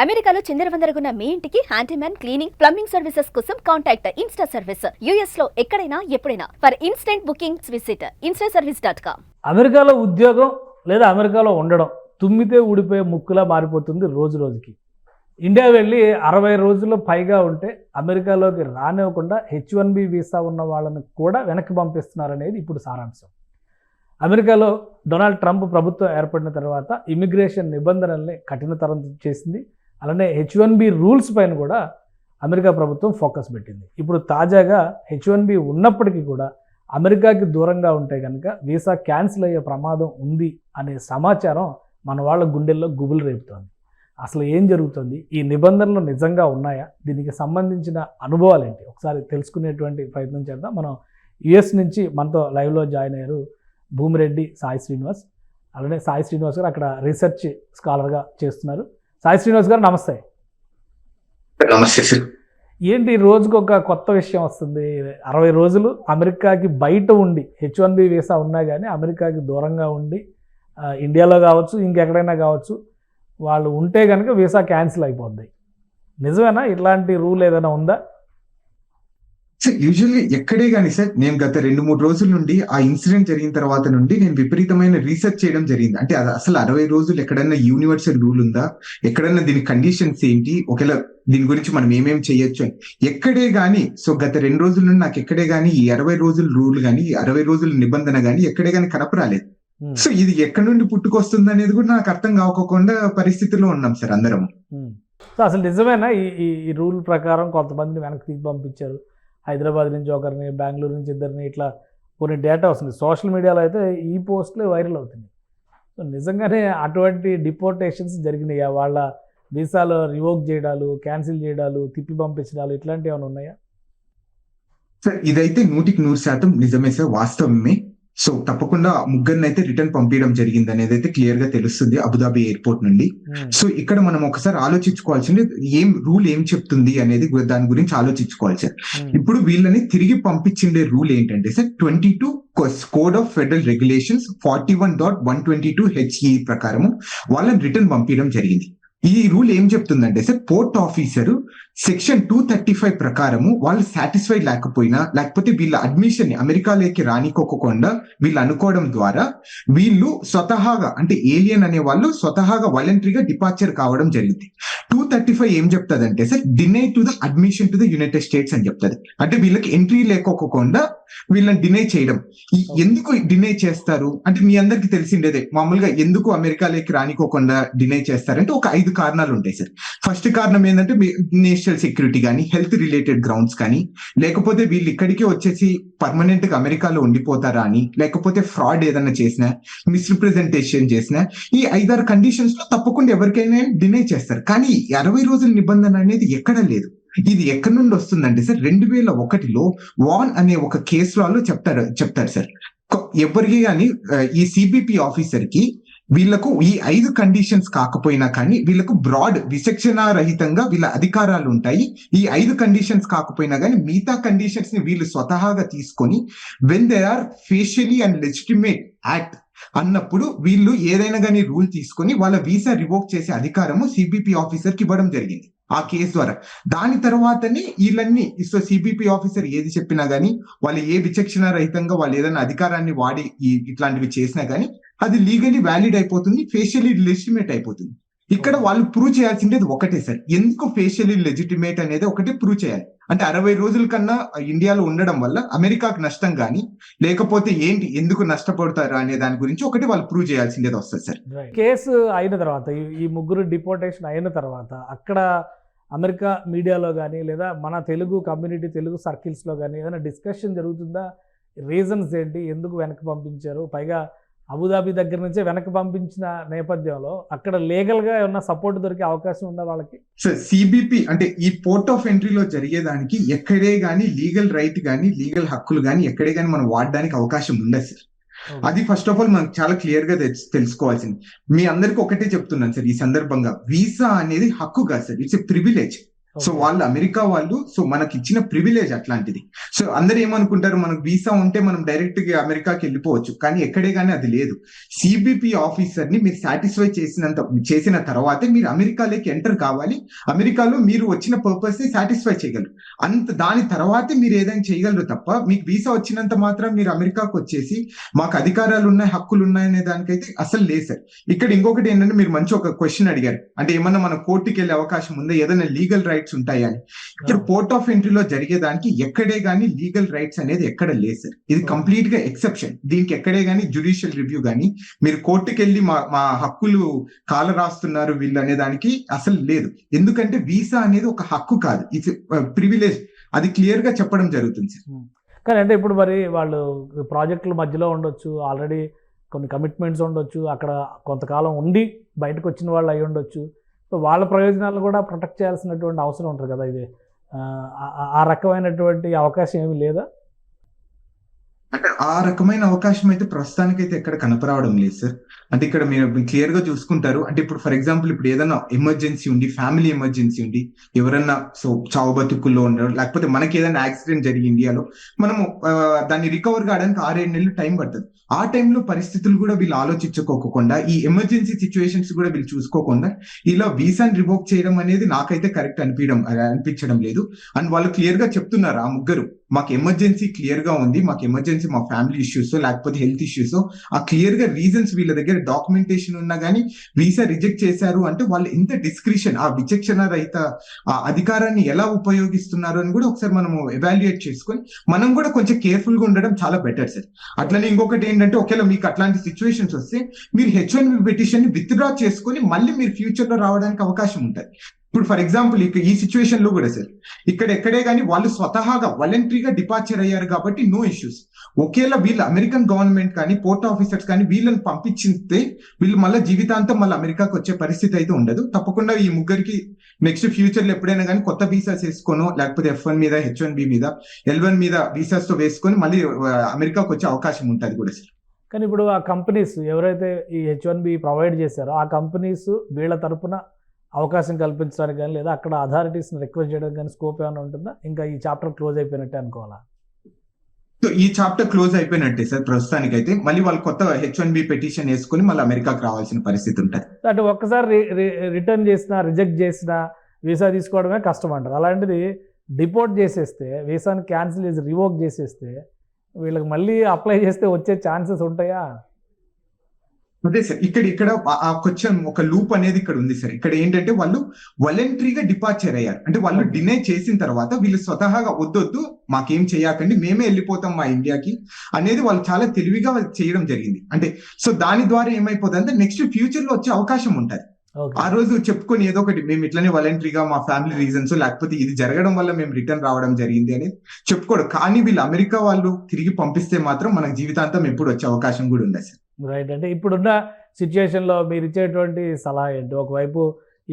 అమెరికాలో చిందరవందరగున్న మీ ఇంటికి handyman cleaning plumbing services కోసం కాంటాక్ట్ ఇన్స్టా సర్వీస్. యుఎస్ లో ఎక్కడైనా ఎప్పుడైనా for instant bookings visit instaservice.com. అమెరికాలో ఉద్యోగం లేదా అమెరికాలో ఉండడం తుమ్మితే ఊడిపోయే ముక్కులా మారిపోతుంది రోజు రోజుకి. ఇండియా వెళ్ళి 60 రోజుల్లో పైగా ఉంటే అమెరికాలోకి రానివ్వకుండా H1B వీసా ఉన్న వాళ్ళని కూడా వెనక్కి పంపిస్తున్నారనేది ఇప్పుడు సారాంశం. అమెరికాలో డొనాల్డ్ ట్రంప్ ప్రభుత్వం ఏర్పడిన తర్వాత ఇమిగ్రేషన్ నిబంధనల్ని కఠినతరం చేసింది. అలానే H1B రూల్స్ పైన కూడా అమెరికా ప్రభుత్వం ఫోకస్ పెట్టింది. ఇప్పుడు తాజాగా H1B ఉన్నప్పటికీ కూడా అమెరికాకి దూరంగా ఉంటే కనుక వీసా క్యాన్సిల్ అయ్యే ప్రమాదం ఉంది అనే సమాచారం మన వాళ్ళ గుండెల్లో గుబులు రేపుతోంది. అసలు ఏం జరుగుతుంది, ఈ నిబంధనలు నిజంగా ఉన్నాయా, దీనికి సంబంధించిన అనుభవాలు ఏంటి ఒకసారి తెలుసుకునేటువంటి ప్రయత్నం చేద్దాం. మనం యుఎస్ నుంచి మనతో లైవ్లో జాయిన్ అయ్యారు భూమిరెడ్డి సాయి శ్రీనివాస్. అలానే సాయి శ్రీనివాస్ గారు అక్కడ రీసెర్చ్ స్కాలర్గా చేస్తున్నారు. సాయి శ్రీనివాస్ గారు నమస్తే. నమస్తే సార్. ఏంటి రోజుకు ఒక కొత్త విషయం వస్తుంది. 60 రోజులు అమెరికాకి బయట ఉండి H1B వీసా ఉన్నా కానీ అమెరికాకి దూరంగా ఉండి ఇండియాలో కావచ్చు ఇంకెక్కడైనా కావచ్చు వాళ్ళు ఉంటే కనుక వీసా క్యాన్సిల్ అయిపోద్ది. నిజమేనా? ఇట్లాంటి రూల్ ఏదైనా ఉందా? సార్ యూజువల్లీ ఎక్కడే కానీ సార్ నేను గత 2-3 రోజుల నుండి ఆ ఇన్సిడెంట్ జరిగిన తర్వాత నుండి నేను విపరీతమైన రీసెర్చ్ చేయడం జరిగింది. అంటే అది అసలు 60 రోజులు ఎక్కడన్నా యూనివర్సల్ రూల్ ఉందా, ఎక్కడన్నా దీని కండిషన్స్ ఏంటి, ఒకవేళ దీని గురించి మనం ఏమేం చేయొచ్చు అని ఎక్కడే గానీ. సో గత 2 రోజుల నుండి నాకు ఎక్కడే గానీ ఈ 60 రోజుల రూల్ కానీ ఈ 60 రోజుల నిబంధన కానీ ఎక్కడే గానీ కనపరాలేదు. సో ఇది ఎక్కడి నుండి పుట్టుకొస్తుంది అనేది కూడా నాకు అర్థం కాకుండా పరిస్థితిలో ఉన్నాం సార్ అందరం. సో అసలు నిజమేనా ఈ రూల్ ప్రకారం కొంతమంది వెనక్కి తీసి పంపించారు? హైదరాబాద్ నుంచి ఒకరిని, బెంగళూరు నుంచి ఇద్దరిని, ఇట్లా కొన్ని డేటా వస్తుంది. సోషల్ మీడియాలో అయితే ఈ పోస్టులే వైరల్ అవుతున్నాయి. సో నిజంగానే అటువంటి డిపోర్టేషన్స్ జరిగినాయా? వాళ్ళ వీసాలో రివోక్ చేయడాలు, క్యాన్సిల్ చేయడాలు, తిప్పి పంపించడాలు ఇట్లాంటివి ఏమైనా ఉన్నాయా? సార్ ఇదైతే 100% నిజమే సార్, వాస్తవమే. సో తప్పకుండా ముగ్గురిని అయితే రిటర్న్ పంపించడం జరిగింది అనేది అయితే క్లియర్ గా తెలుస్తుంది అబుదాబి ఎయిర్పోర్ట్ నుండి. సో ఇక్కడ మనం ఒకసారి ఆలోచించుకోవాల్సింది రూల్ ఏం చెప్తుంది అనేది దాని గురించి ఆలోచించుకోవాలి సార్. ఇప్పుడు వీళ్ళని తిరిగి పంపించిండే రూల్ ఏంటంటే sir 22 code of federal regulations 41.122 HE ప్రకారము వాళ్ళని రిటర్న్ పంపించడం జరిగింది. ఈ రూల్ ఏం చెప్తుందంటే సార్ పోర్ట్ ఆఫీసర్ సెక్షన్ 235 ప్రకారము వాళ్ళు సాటిస్ఫైడ్ లేకపోయినా, లేకపోతే వీళ్ళ అడ్మిషన్ ని అమెరికాలోకి రానికోకుండా వీళ్ళు అనుకోవడం ద్వారా వీళ్ళు స్వతహాగా అంటే ఏలియన్ అనే వాళ్ళు స్వతహాగా వాలంటరీగా డిపార్చర్ కావడం జరిగింది. 235 ఏం చెప్తాదంటే sir deny to the admission to the United States అని చెప్తుంది. అంటే వీళ్ళకి ఎంట్రీ లేకోకుండా వీళ్ళని డినై చేయడం. ఎందుకు డినై చేస్తారు అంటే మీ అందరికి తెలిసిండేదే, మామూలుగా ఎందుకు అమెరికాలోకి రానికోకుండా డినై చేస్తారంటే ఒక 5 కారణాలు ఉంటాయి సార్. ఫస్ట్ కారణం ఏంటంటే నేషనల్ సెక్యూరిటీ కానీ, హెల్త్ రిలేటెడ్ గ్రౌండ్స్ కానీ, లేకపోతే వీళ్ళు ఇక్కడికే వచ్చేసి పర్మనెంట్ గా అమెరికాలో ఉండిపోతారా అని, లేకపోతే ఫ్రాడ్ ఏదైనా చేసినా, మిస్రిప్రజెంటేషన్ చేసినా, ఈ 5-6 కండిషన్స్ లో తప్పకుండా ఎవరికైనా డినై చేస్తారు. కానీ 60 రోజుల నిబంధన అనేది ఎక్కడ లేదు. ఇది ఎక్కడి నుండి వస్తుందంటే సార్ 2001లో వాన్ అనే ఒక కేసు వాళ్ళు చెప్తారు సార్. ఎవరికి కానీ ఈ సిబిపి ఆఫీసర్ కి వీళ్లకు ఈ 5 కండిషన్స్ కాకపోయినా కానీ వీళ్ళకు బ్రాడ్ విచక్షణ రహితంగా వీళ్ళ అధికారాలు ఉంటాయి. ఈ 5 కండిషన్స్ కాకపోయినా కానీ మిగతా కండిషన్స్ ని వీళ్ళు స్వతహాగా తీసుకొని when they are facially and legitimate act అన్నప్పుడు వీళ్ళు ఏదైనా కానీ రూల్ తీసుకొని వాళ్ళ వీసా రివోక్ చేసే అధికారము సిబిపి ఆఫీసర్ కి ఇవ్వడం జరిగింది ఆ కేసు ద్వారా. దాని తర్వాతనే వీళ్ళన్ని సిబిపి ఆఫీసర్ ఏది చెప్పినా గానీ, వాళ్ళు ఏ విచక్షణ రహితంగా వాళ్ళు ఏదైనా అధికారాన్ని వాడి ఇట్లాంటివి చేసినా గానీ అది లీగలీ వ్యాలిడ్ అయిపోతుంది, ఫేషియలీ లెజిటిమేట్ అయిపోతుంది. ఇక్కడ వాళ్ళు ప్రూవ్ చేయాల్సిందేది ఒకటే సార్, ఎందుకు ఫేషియలీ లెజిటిమేట్ అనేది ఒకటే ప్రూవ్ చేయాలి. అంటే 60 రోజుల కన్నా ఇండియాలో ఉండడం వల్ల అమెరికాకు నష్టం కానీ లేకపోతే ఏంటి, ఎందుకు నష్టపడతారు అనే దాని గురించి ఒకటి వాళ్ళు ప్రూవ్ చేయాల్సిందేది వస్తుంది సార్. కేసు అయిన తర్వాత ఈ ముగ్గురు డిపోర్టేషన్ అయిన తర్వాత అక్కడ అమెరికా మీడియాలో కానీ లేదా మన తెలుగు కమ్యూనిటీ, తెలుగు సర్కిల్స్లో కానీ ఏదైనా డిస్కషన్ జరుగుతుందా? రీజన్స్ ఏంటి, ఎందుకు వెనక్కి పంపించారు? పైగా అబుదాబి దగ్గర నుంచే వెనక్కి పంపించిన నేపథ్యంలో అక్కడ లీగల్గా ఏమన్నా సపోర్ట్ దొరికే అవకాశం ఉందా వాళ్ళకి? సార్ సిబిపి అంటే ఈ పోర్ట్ ఆఫ్ ఎంట్రీలో జరిగేదానికి ఎక్కడే గానీ లీగల్ రైట్ కానీ లీగల్ హక్కులు కానీ ఎక్కడే గానీ మనం వాడడానికి అవకాశం ఉండదు సార్. అది ఫస్ట్ ఆఫ్ ఆల్ మనకు చాలా క్లియర్ గా తెలుసుకోవాల్సింది. మీ అందరికి ఒకటే చెప్తున్నాను సార్ ఈ సందర్భంగా, వీసా అనేది హక్కు కాదు sir, it's a privilege. So వాళ్ళు అమెరికా వాళ్ళు, సో మనకి ఇచ్చిన ప్రివిలేజ్ అట్లాంటిది. సో అందరు ఏమనుకుంటారు, మనకు వీసా ఉంటే మనం డైరెక్ట్ గా అమెరికాకి వెళ్ళిపోవచ్చు, కానీ ఎక్కడే కానీ అది లేదు. సిబిపి ఆఫీసర్ ని మీరు సాటిస్ఫై చేసిన తర్వాతే మీరు అమెరికాలోకి ఎంటర్ కావాలి. అమెరికాలో మీరు వచ్చిన పర్పస్ ని సాటిస్ఫై చేయగలరు. దాని తర్వాతే మీరు ఏదైనా చేయగలరు తప్ప మీకు వీసా వచ్చినంత మాత్రం మీరు అమెరికాకు వచ్చేసి మాకు అధికారాలు ఉన్నాయి, హక్కులు ఉన్నాయనే దానికైతే అసలు లేదు సార్. ఇక్కడ ఇంకొకటి ఏంటంటే, మీరు మంచి ఒక క్వశ్చన్ అడిగారు, అంటే ఏమన్నా మన కోర్టుకి వెళ్ళే అవకాశం ఉందా, ఏదైనా లీగల్ రైట్స్ ఉంటాయి అని. ఇక్కడ పోర్ట్ ఆఫ్ ఎంట్రీలో జరిగేదానికి ఎక్కడే గానీ లీగల్ రైట్స్ అనేది ఎక్కడ లేదు సార్. ఇది కంప్లీట్ గా ఎక్సెప్షన్. దీనికి ఎక్కడే గానీ జ్యుడిషియల్ రివ్యూ గానీ మీరు కోర్టుకి వెళ్ళి మా హక్కులు కాల రాస్తున్నారు వీళ్ళు అనే దానికి అసలు లేదు. ఎందుకంటే వీసా అనేది ఒక హక్కు కాదు, ఇట్స్ ప్రివిలేజ్. అది క్లియర్ గా చెప్పడం జరుగుతుంది సార్. కానీ అంటే ఇప్పుడు మరి వాళ్ళు ప్రాజెక్టుల మధ్యలో ఉండొచ్చు, ఆల్రెడీ కొన్ని కమిట్మెంట్స్ ఉండొచ్చు, అక్కడ కొంతకాలం ఉండి బయటకు వచ్చిన వాళ్ళు అయి ఉండొచ్చు. సో వాళ్ళ ప్రయోజనాలు కూడా ప్రొటెక్ట్ చేయాల్సినటువంటి అవసరం ఉంటుంది కదా. ఇది ఆ రకమైనటువంటి అవకాశం ఏమీ లేదా? అంటే ఆ రకమైన అవకాశం అయితే ప్రస్తుతానికైతే ఎక్కడ కనపరావడం లేదు సార్. అంటే ఇక్కడ మీరు క్లియర్ గా చూసుకుంటారు, అంటే ఇప్పుడు ఫర్ ఎగ్జాంపుల్ ఇప్పుడు ఏదైనా ఎమర్జెన్సీ ఉండి, ఫ్యామిలీ ఎమర్జెన్సీ ఉండి, ఎవరన్నా సో చావు బతుకుల్లో ఉండరు, లేకపోతే మనకి ఏదైనా యాక్సిడెంట్ జరిగి ఇండియాలో మనము దాన్ని రికవర్ కావడానికి 6-7 నెలలు టైం పడుతుంది. ఆ టైంలో పరిస్థితులు కూడా వీళ్ళు ఆలోచించుకోకుండా, ఈ ఎమర్జెన్సీ సిచ్యువేషన్స్ కూడా వీళ్ళు చూసుకోకుండా ఇలా వీసాని రివోక్ చేయడం అనేది నాకైతే కరెక్ట్ అనిపించడం లేదు. అండ్ వాళ్ళు క్లియర్ గా చెప్తున్నారు, ఆ ముగ్గురు, మాకు ఎమర్జెన్సీ క్లియర్ గా ఉంది, మాకు ఎమర్జెన్సీ మా ఫ్యామిలీ ఇష్యూస్ లేకపోతే హెల్త్ ఇష్యూస్, ఆ క్లియర్ గా రీజన్స్ వీళ్ళ దగ్గర డాక్యుమెంటేషన్ ఉన్నా గానీ వీసా రిజెక్ట్ చేశారు అంటే వాళ్ళు ఎంత డిస్క్రిషన్, ఆ విచక్షణ రహిత ఆ అధికారాన్ని ఎలా ఉపయోగిస్తున్నారు అని కూడా ఒకసారి మనము ఎవాల్యుయేట్ చేసుకొని మనం కూడా కొంచెం కేర్ఫుల్ గా ఉండడం చాలా బెటర్ సార్. అట్లనే ఇంకొకటి ఏంటంటే, ఒకవేళ మీకు అట్లాంటి సిచ్యువేషన్స్ వస్తే మీరు H1B పిటిషన్ ని విత్డ్రా చేసుకొని మళ్ళీ మీరు ఫ్యూచర్ లో రావడానికి అవకాశం ఉంటుంది. ఇప్పుడు ఫర్ ఎగ్జాంపుల్ ఈ సిచ్యువేషన్ లో కూడా సార్, ఇక్కడ ఎక్కడే కానీ వాళ్ళు స్వతహాగా వాలంటరీగా డిపార్చర్ అయ్యారు కాబట్టి నో ఇష్యూస్. ఒకేలా వీళ్ళు అమెరికన్ గవర్నమెంట్ కానీ పోర్ట్ ఆఫీసర్స్ కానీ వీళ్ళని పంపించితే వీళ్ళు మళ్ళీ జీవితాంతం మళ్ళీ అమెరికాకి వచ్చే పరిస్థితి అయితే ఉండదు. తప్పకుండా ఈ ముగ్గురికి నెక్స్ట్ ఫ్యూచర్ లో ఎప్పుడైనా కానీ కొత్త వీసాస్ వేసుకోనో, లేకపోతే F1 మీద, H1B మీద, L1 మీద వీసాస్ తో వేసుకొని మళ్ళీ అమెరికాకు వచ్చే అవకాశం ఉంటుంది కూడా సార్. కానీ ఇప్పుడు ఆ కంపెనీస్ ఎవరైతే ఈ H1B ప్రొవైడ్ చేశారో ఆ కంపెనీస్ వీళ్ళ తరపున అవకాశం కల్పించడానికి కానీ, లేదా అక్కడ అథారిటీస్ని రిక్వెస్ట్ చేయడానికి కానీ స్కోప్ ఏమైనా ఉంటుందా? ఇంకా ఈ చాప్టర్ క్లోజ్ అయిపోయినట్టే అనుకోవాలా? సో ఈ చాప్టర్ క్లోజ్ అయిపోయినట్టే సార్ ప్రస్తుతానికి అయితే. మళ్ళీ వాళ్ళు కొత్త H1B పిటిషన్ వేసుకుని మళ్ళీ అమెరికాకి రావాల్సిన పరిస్థితి ఉంటుంది. అంటే ఒక్కసారి రిటర్న్ చేసినా, రిజెక్ట్ చేసినా వీసా తీసుకోవడమే కష్టం అంటారు. అలాంటిది డిపోర్ట్ చేసేస్తే, వీసాని క్యాన్సిల్ చేసి రివోక్ చేసేస్తే వీళ్ళకి మళ్ళీ అప్లై చేస్తే వచ్చే ఛాన్సెస్ ఉంటాయా? అదే సార్, ఇక్కడ కొంచెం ఒక లూప్ అనేది ఇక్కడ ఉంది సార్. ఇక్కడ ఏంటంటే వాళ్ళు వాలంటరీగా డిపార్చర్ అయ్యారు, అంటే వాళ్ళు డినై చేసిన తర్వాత వీళ్ళు స్వతహాగా వద్దొద్దు మాకేం చేయకండి, మేమే వెళ్ళిపోతాం మా ఇండియాకి అనేది వాళ్ళు చాలా తెలివిగా చేయడం జరిగింది. అంటే సో దాని ద్వారా ఏమైపోతుంది అంటే నెక్స్ట్ ఫ్యూచర్ లో వచ్చే అవకాశం ఉంటుంది. ఆ రోజు చెప్పుకొని ఏదో ఒకటి మేము ఇట్లనే వాలంటరీగా మా ఫ్యామిలీ రీజన్స్ లేకపోతే ఇది జరగడం వల్ల మేము రిటర్న్ రావడం జరిగింది అనేది చెప్పుకోడు. కానీ వీళ్ళు అమెరికా వాళ్ళు తిరిగి పంపిస్తే మాత్రం మనకు జీవితాంతం ఎప్పుడు వచ్చే అవకాశం కూడా ఉంది సార్. రైట్. అంటే ఇప్పుడున్న సిచ్యుయేషన్లో మీరు ఇచ్చేటువంటి సలహా ఏంటి? ఒకవైపు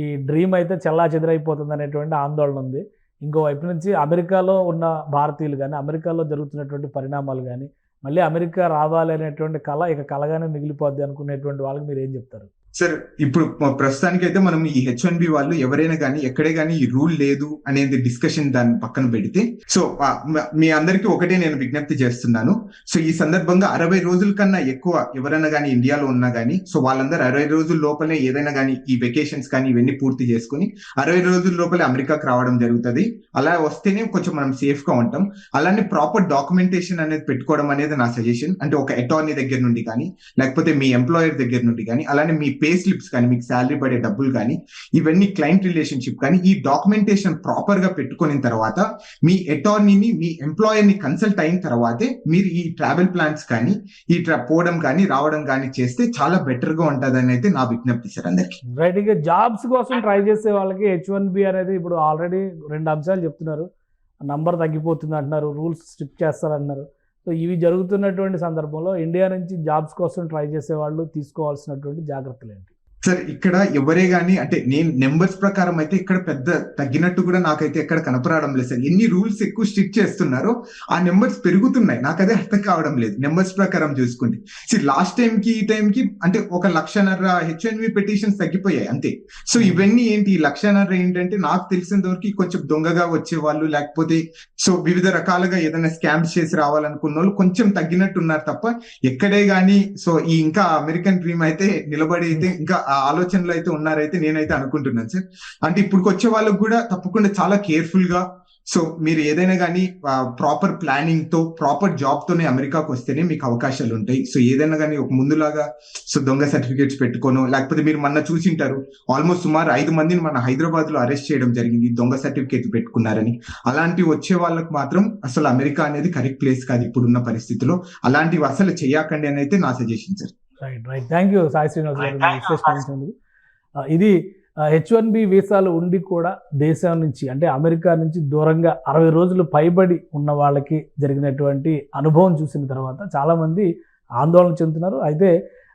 ఈ డ్రీమ్ అయితే చెల్లా చెదిరైపోతుంది అనేటువంటి ఆందోళన ఉంది, ఇంకోవైపు నుంచి అమెరికాలో ఉన్న భారతీయులు కానీ, అమెరికాలో జరుగుతున్నటువంటి పరిణామాలు కానీ, మళ్ళీ అమెరికా రావాలి అనేటువంటి కళ ఇక కలగానే మిగిలిపోద్ది అనుకునేటువంటి వాళ్ళకి మీరు ఏం చెప్తారు? సార్ ఇప్పుడు ప్రస్తుతానికి అయితే మనం ఈ H1B వాళ్ళు ఎవరైనా కానీ ఎక్కడే కానీ ఈ రూల్ లేదు అనేది డిస్కషన్ దాన్ని పక్కన పెడితే, సో మీ అందరికీ ఒకటే నేను విజ్ఞప్తి చేస్తున్నాను. సో ఈ సందర్భంగా 60 రోజుల కన్నా ఎక్కువ ఎవరైనా కానీ ఇండియాలో ఉన్నా కానీ, సో వాళ్ళందరూ 60 రోజుల లోపలే ఏదైనా కానీ ఈ వెకేషన్స్ కానీ ఇవన్నీ పూర్తి చేసుకుని 60 రోజుల లోపలే అమెరికాకి రావడం జరుగుతుంది. అలా వస్తేనే కొంచెం మనం సేఫ్ గా ఉంటాం. అలానే ప్రాపర్ డాక్యుమెంటేషన్ అనేది పెట్టుకోవడం అనేది నా సజెషన్. అంటే ఒక అటార్నీ దగ్గర నుండి కానీ, లేకపోతే మీ ఎంప్లాయర్ దగ్గర నుండి కానీ, అలానే మీ పే స్లిప్స్ కానీ, మీకు శాలరీ పడే డబ్బులు కానీ, ఇవన్నీ క్లయింట్ రిలేషన్షిప్ కానీ, ఈ డాక్యుమెంటేషన్ ప్రాపర్ గా పెట్టుకున్న తర్వాత మీ అటార్నీని, మీ ఎంప్లాయర్ ని కన్సల్ట్ అయిన తర్వాతే మీరు ఈ ట్రావెల్ ప్లాన్స్ కానీ, ఈ పోవడం కానీ రావడం కానీ చేస్తే చాలా బెటర్ గా ఉంటుందని అయితే నా విజ్ఞప్తి సార్ అందరికి. రైట్. ఇక జాబ్స్ కోసం ట్రై చేసే వాళ్ళకి H1B అనేది ఇప్పుడు ఆల్రెడీ 2 అంశాలు చెప్తున్నారు. నంబర్ తగ్గిపోతుంది అంటున్నారు, రూల్స్ స్ట్రిక్ట్ చేస్తారంటున్నారు. సో ఇవి జరుగుతున్నటువంటి సందర్భంలో ఇండియా నుంచి జాబ్స్ కోసం ట్రై చేసే వాళ్ళు తీసుకోవాల్సినటువంటి జాగ్రత్తలు ఏంటి? సార్ ఇక్కడ ఎవరే గానీ అంటే నేను నెంబర్స్ ప్రకారం అయితే ఇక్కడ పెద్ద తగ్గినట్టు కూడా నాకైతే ఎక్కడ కనపడడం లేదు సార్. ఎన్ని రూల్స్ ఎక్కువ స్ట్రిక్ట్ చేస్తున్నారో ఆ నెంబర్స్ పెరుగుతున్నాయి. నాకు అదే అర్థం కావడం లేదు నెంబర్స్ ప్రకారం చూసుకుంటే. లాస్ట్ టైం కి ఈ టైం కి అంటే 1,00,000 H1B పిటిషన్స్ తగ్గిపోయాయి అంతే. సో ఇవన్నీ ఏంటి, 1,00,000 ఏంటంటే నాకు తెలిసిన వరకు కొంచెం దొంగగా వచ్చే వాళ్ళు, లేకపోతే సో వివిధ రకాలుగా ఏదైనా స్కామ్స్ చేసి రావాలనుకున్న వాళ్ళు కొంచెం తగ్గినట్టున్నారు తప్ప ఎక్కడే గానీ సో ఈ ఇంకా అమెరికన్ డ్రీమ్ అయితే నిలబడి అయితే ఇంకా ఆ ఆలోచనలో అయితే ఉన్నారైతే నేనైతే అనుకుంటున్నాను సార్. అంటే ఇప్పుడు వచ్చే వాళ్ళకు కూడా తప్పకుండా చాలా కేర్ఫుల్ గా సో మీరు ఏదైనా కానీ ప్రాపర్ ప్లానింగ్ తో ప్రాపర్ జాబ్ తోనే అమెరికాకు వస్తేనే మీకు అవకాశాలు ఉంటాయి. సో ఏదైనా కానీ ఒక ముందులాగా సో దొంగ సర్టిఫికేట్స్ పెట్టుకోను, లేకపోతే మీరు మొన్న చూసింటారు ఆల్మోస్ట్ సుమారు 5 మందిని మన హైదరాబాద్ లో అరెస్ట్ చేయడం జరిగింది దొంగ సర్టిఫికేట్ పెట్టుకున్నారని. అలాంటివి వచ్చే వాళ్ళకి మాత్రం అసలు అమెరికా అనేది కరెక్ట్ ప్లేస్ కాదు ఇప్పుడున్న పరిస్థితిలో. అలాంటివి అసలు చేయకండి అని అయితే నా suggestion sir. Right thank you Sai Srinivas గారు. ఇది H1B వీసాలు ఉండి కూడా దేశం నుంచి అంటే అమెరికా నుంచి దూరంగా 60 రోజులు పైబడి ఉన్న వాళ్ళకి జరిగినటువంటి అనుభవం చూసిన తర్వాత చాలామంది ఆందోళన చెందుతున్నారు. అయితే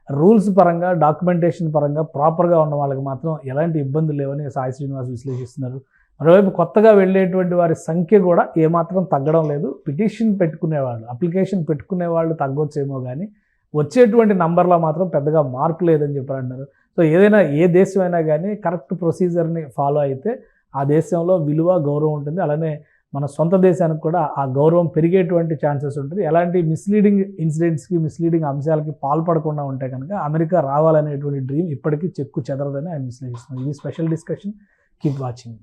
రూల్స్ పరంగా డాక్యుమెంటేషన్ పరంగా ప్రాపర్గా ఉన్న వాళ్ళకి మాత్రం ఎలాంటి ఇబ్బందులు లేవని సాయి శ్రీనివాస్ విశ్లేషిస్తున్నారు. మరోవైపు కొత్తగా వెళ్ళేటువంటి వారి సంఖ్య కూడా ఏమాత్రం తగ్గడం లేదు. పిటిషన్ పెట్టుకునేవాళ్ళు, అప్లికేషన్ పెట్టుకునే వాళ్ళు తగ్గొచ్చేమో కానీ వచ్చేటువంటి నంబర్లో మాత్రం పెద్దగా మార్పు లేదని చెప్పారంటారు. సో ఏదైనా ఏ దేశం అయినా కానీ కరెక్ట్ ప్రొసీజర్ని ఫాలో అయితే ఆ దేశంలో విలువ గౌరవం ఉంటుంది. అలానే మన సొంత దేశానికి కూడా ఆ గౌరవం పెరిగేటువంటి ఛాన్సెస్ ఉంటుంది. ఎలాంటి మిస్లీడింగ్ ఇన్సిడెంట్స్కి మిస్లీడింగ్ అంశాలకి పాల్పడకుండా ఉంటే కనుక అమెరికా రావాలనేటువంటి డ్రీమ్ ఇప్పటికీ చెక్కు చెదరదని ఆయన విశ్లేషిస్తున్నారు. ఇది స్పెషల్ డిస్కషన్. Keep watching.